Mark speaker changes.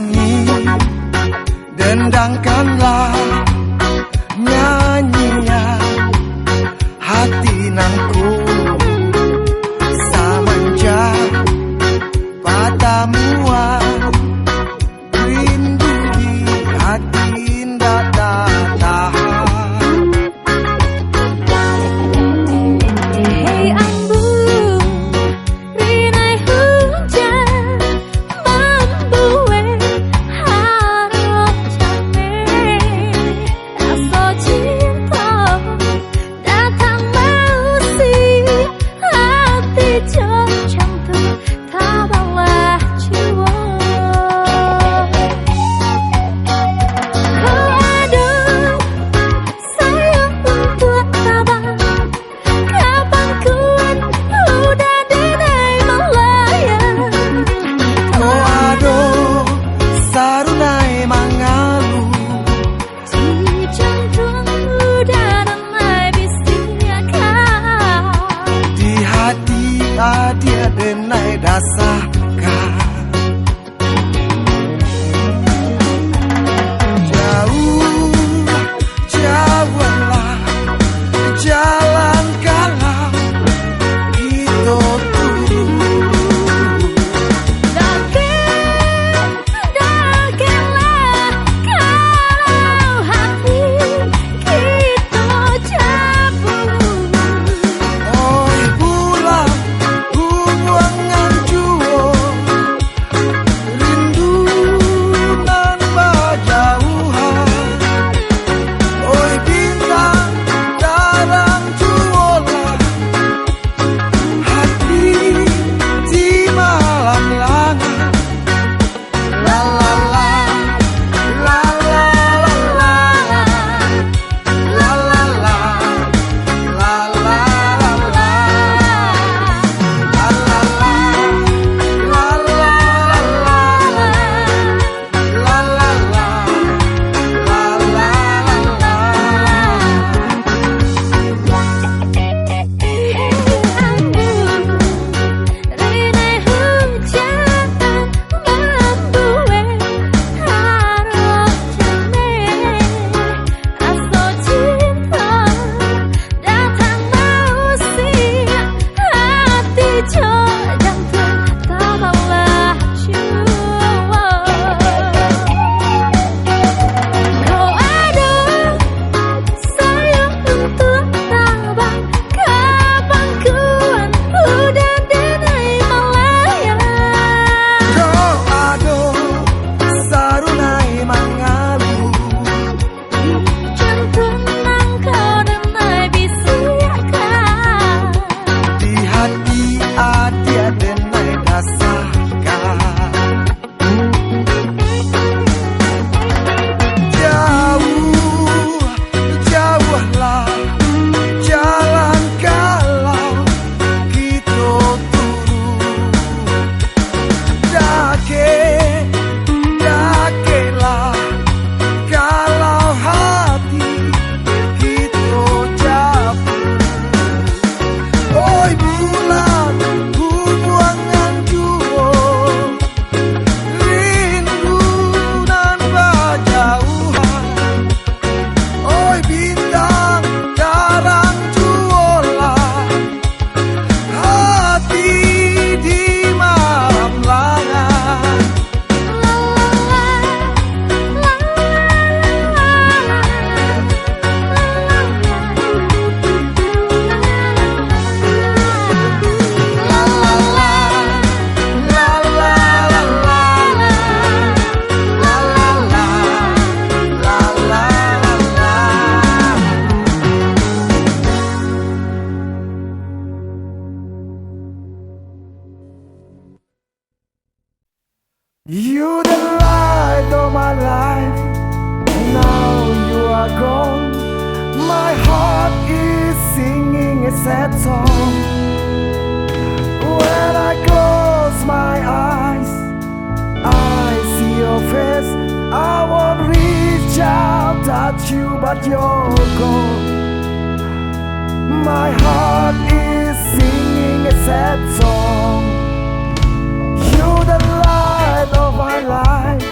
Speaker 1: nyanyi, dendangkanlah nyanyian hati nanku semenjak padamu rindu di hati indah tahan.
Speaker 2: Hei embun, rinai hujan membuai harap jane. Rasa cinta datang mesti hati jantung tabahlah jiwa. Kau ada sayang untuk tabah. Kapan kuat udah denai melayang.
Speaker 1: Oh aduh, sarunai mangalu
Speaker 2: Di jantung udah denai bisiakan.
Speaker 1: di hati dia denai dasarkan. Jauh, jauhlah jalan kalam kita turun.
Speaker 2: Dakelah kalau hati kita cabut.
Speaker 1: Oi bulan hubungan jua rindu nan berjauhan. Oi bintang dalam jualah hati di malam langit. La la la la la la la la la la la la la
Speaker 2: Rinai hujan membuai harap jane. Rasa cinta datang mesti hati jantung tabahlah jiwa. Kau ada sayang untuk tabah. Kapan kuat udah denai melayang.
Speaker 1: Kau ado sarunai mangalu
Speaker 2: Jantung nangkau denai bisiakan.
Speaker 1: di hati dia denai dasarkan. Jauh, jauhlah jalan kalau kita turun. Dakelah kalau hati kita cabut. Oi bulan hubungan jua rindu nan berjauhan. Oi bintang dalam jualah hati di malam langit. La la la la la la la la la la. You the light of my life. Now you are gone. My heart is singing a sad song. When I close my eyes, I see your face. I won't reach out, touch you, but you're gone. My heart is singing a sad song. You're the light of my life.